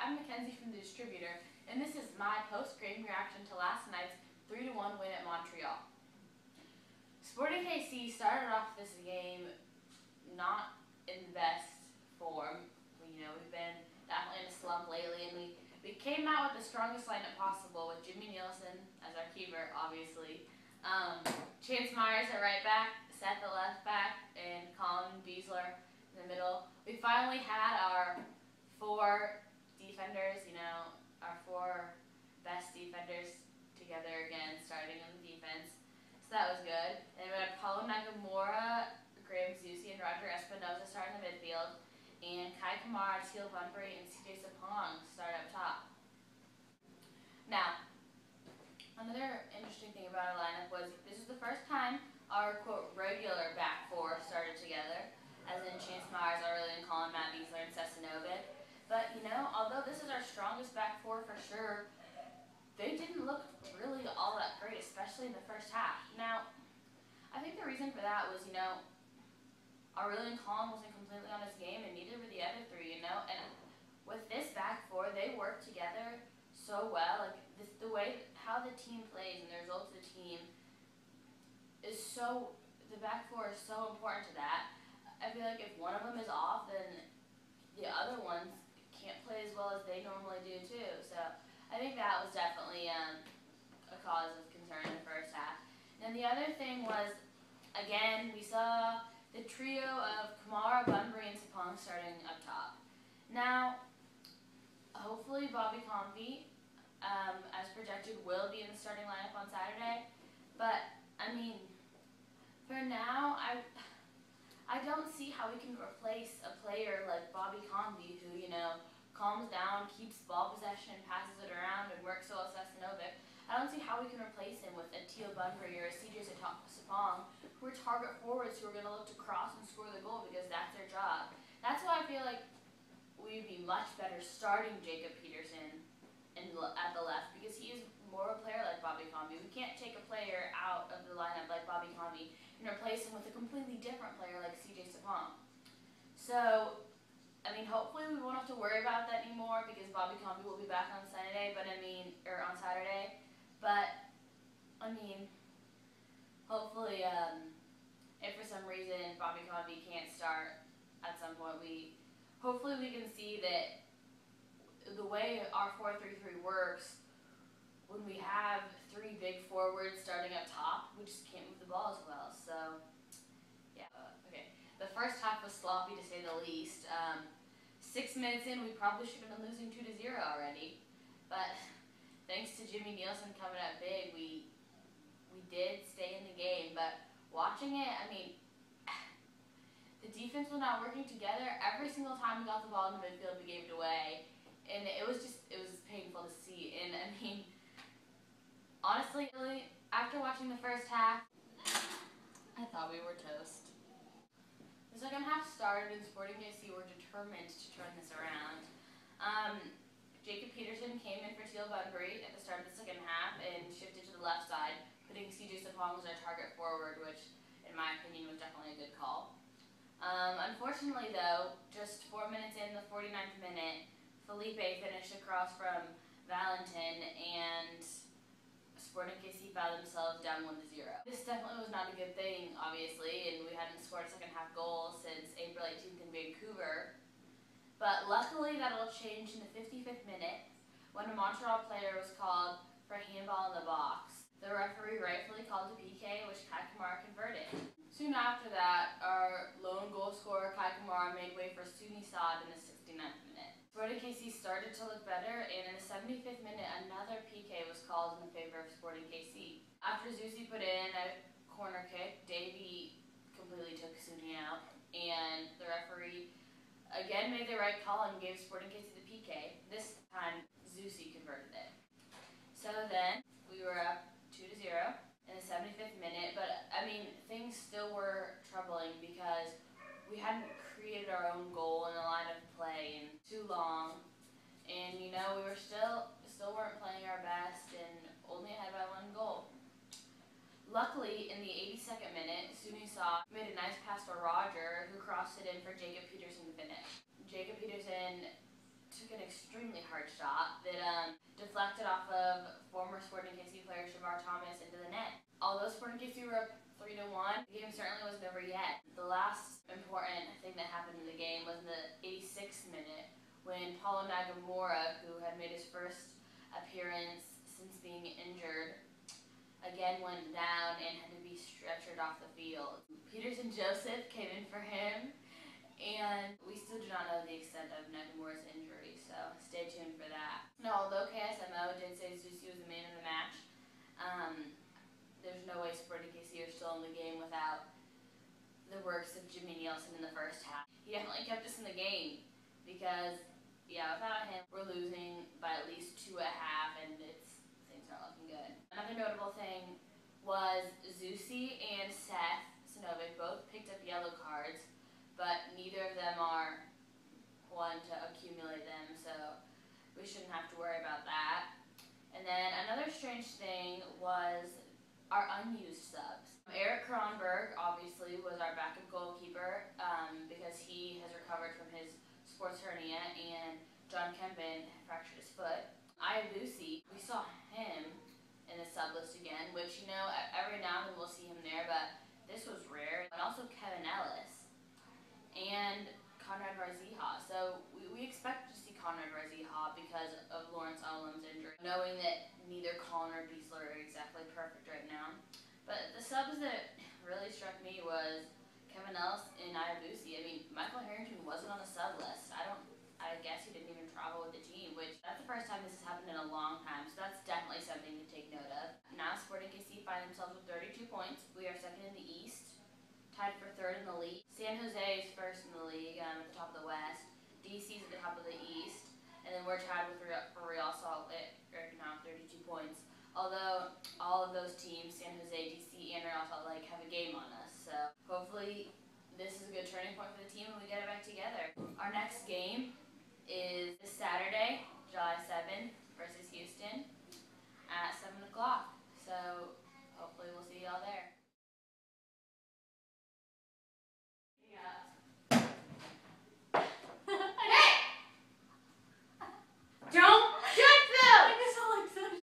I'm Mackenzie from the Distributor, and this is my post-game reaction to last night's 3-1 win at Montreal. Sporting KC started off this game not in the best form. We've been definitely in a slump lately, and we came out with the strongest lineup possible with Jimmy Nielsen as our keeper, obviously. Chance Myers at right back, Seth at left back, and Colin Beasler in the middle. We finally had our four defenders, our four best defenders together again, starting on the defense. So that was good. And we had Paulo Nagamura, Graham Zusi, and Roger Espinoza start in the midfield, and Kai Kamara, Teal Bunbury, and CJ Sapong start up top. Now, another interesting thing about our lineup was this is the first time our, quote, regular back four started together, as in Chance Myers, Aurelian Collin, Matt Beasler, and Sesanovic. But, although this is our strongest back four for sure, they didn't look really all that great, especially in the first half. Now, I think the reason for that was, Aurelian Collin wasn't completely on his game, and neither were the other three, and with this back four, they work together so well. Like, the way how the team plays and the results of the team is so, the back four is so important to that. I feel like if one of them is off, then the other ones can't play as well as they normally do too. So I think that was definitely a cause of concern in the first half. And the other thing was, again, we saw the trio of Kamara, Bunbury, and Sapong starting up top. Now, hopefully Bobby Comfy, as projected, will be in the starting lineup on Saturday. But, for now, I don't see how we can replace a player like Bobby Comfy, who, calms down, keeps ball possession, passes it around, and works well as Sesanovic. I don't see how we can replace him with a Teal Bunbury or a CJ Sapong, who are target forwards who are going to look to cross and score the goal because that's their job. That's why I feel like we'd be much better starting Jacob Peterson at the left, because he is more of a player like Bobby Comfy. We can't take a player out of the lineup like Bobby Comfy and replace him with a completely different player like CJ Sapong. So, hopefully we won't have to worry about that anymore because Bobby Comfy will be back on Saturday. On Saturday. But hopefully, if for some reason Bobby Comfy can't start at some point, hopefully we can see that the way our 4-3-3 works, when we have three big forwards starting up top, we just can't move the ball as well. So, yeah. Okay. The first half was sloppy, to say the least. 6 minutes in, we probably should have been losing 2-0 already. But thanks to Jimmy Nielsen coming up big, we did stay in the game. But watching it, the defense was not working together. Every single time we got the ball in the midfield, we gave it away. And it was painful to see. And honestly, after watching the first half, I thought we were toast. The second half started, and Sporting KC were determined to turn this around. Jacob Peterson came in for Teal Bunbury at the start of the second half and shifted to the left side, putting CJ Sapong as our target forward, which, in my opinion, was definitely a good call. Unfortunately, though, just 4 minutes in, the 49th minute, Felipe finished across from Valentin, and Sporting KC found themselves down 1-0. This definitely was not a good thing, obviously, and we hadn't scored a second half goal since April 18th in Vancouver. But luckily, that'll change in the 55th minute when a Montreal player was called for a handball in the box. The referee rightfully called a PK, which Kai Kamara converted. Soon after that, our lone goal scorer, Kai Kamara, made way for Suni Saad in the 69th minute. Sporting KC started to look better, and in the 75th minute, another PK was called in favor of Sporting KC. After Zusi put in a corner kick, Davey completely took Suni out, and the referee again made the right call and gave Sporting KC the PK. This time, Zusi converted it. So then, we were up 2-0 in the 75th minute, but things still were troubling because we hadn't created our own goal in the line of play in too long, and we were still weren't playing our best and only ahead by 1 goal. Luckily, in the 82nd minute, Suni Saad made a nice pass for Roger, who crossed it in for Jacob Peterson to finish. Jacob Peterson took an extremely hard shot that deflected off of former Sporting KC player Shamar Thomas into the net. Although Sporting KC were up 3-1, the game certainly wasn't over yet. The last important thing that happened in the game was in the 86th minute when Paulo Nagamura, who had made his first appearance since being injured, again went down and had to be stretchered off the field. Peterson Joseph came in for him, and we still do not know the extent of Nagamura's injury, so stay tuned for that. Now, although KSMO did say Zusi was the man of the match, there's no way Sporting KC are still in the game without the works of Jimmy Nielsen in the first half. He definitely kept us in the game because, yeah, without him, we're losing by at least 2 at half, and things aren't looking good. Another notable thing was Zusi and Seth Sinovic both picked up yellow cards, but neither of them are one to accumulate them, so we shouldn't have to worry about that. And then another strange thing was our unused subs. Eric Kronberg, obviously, was our backup goalkeeper because he has recovered from his sports hernia, and John Kempen fractured his foot. Iabusi, we saw him in the sub list again, which, you know, every now and then we'll see him there, but this was rare. And also Kevin Ellis and Conrad Varzija. So we expect to see Conrad Varzija because of Lawrence Olam's injury, knowing that neither Colin or Diesler are exactly perfect right now. But the subs that really struck me was Kevin Ellis and Iabusi. I mean, Michael Harrington wasn't on the sub list. I guess he didn't even travel with the team, which that's the first time this has happened in a long time, so that's definitely something to take note of. Now Sporting KC find themselves with 32 points. We are second in the East, tied for third in the league. San Jose is first in the league, at the top of the West. DC's at the top of the East, and then we're tied with Real Salt Lake right now, 32 points. Although all of those teams, San Jose, DC, and Real Salt Lake, have a game on us, so hopefully this is a good turning point for the team and we get it back together. Our next game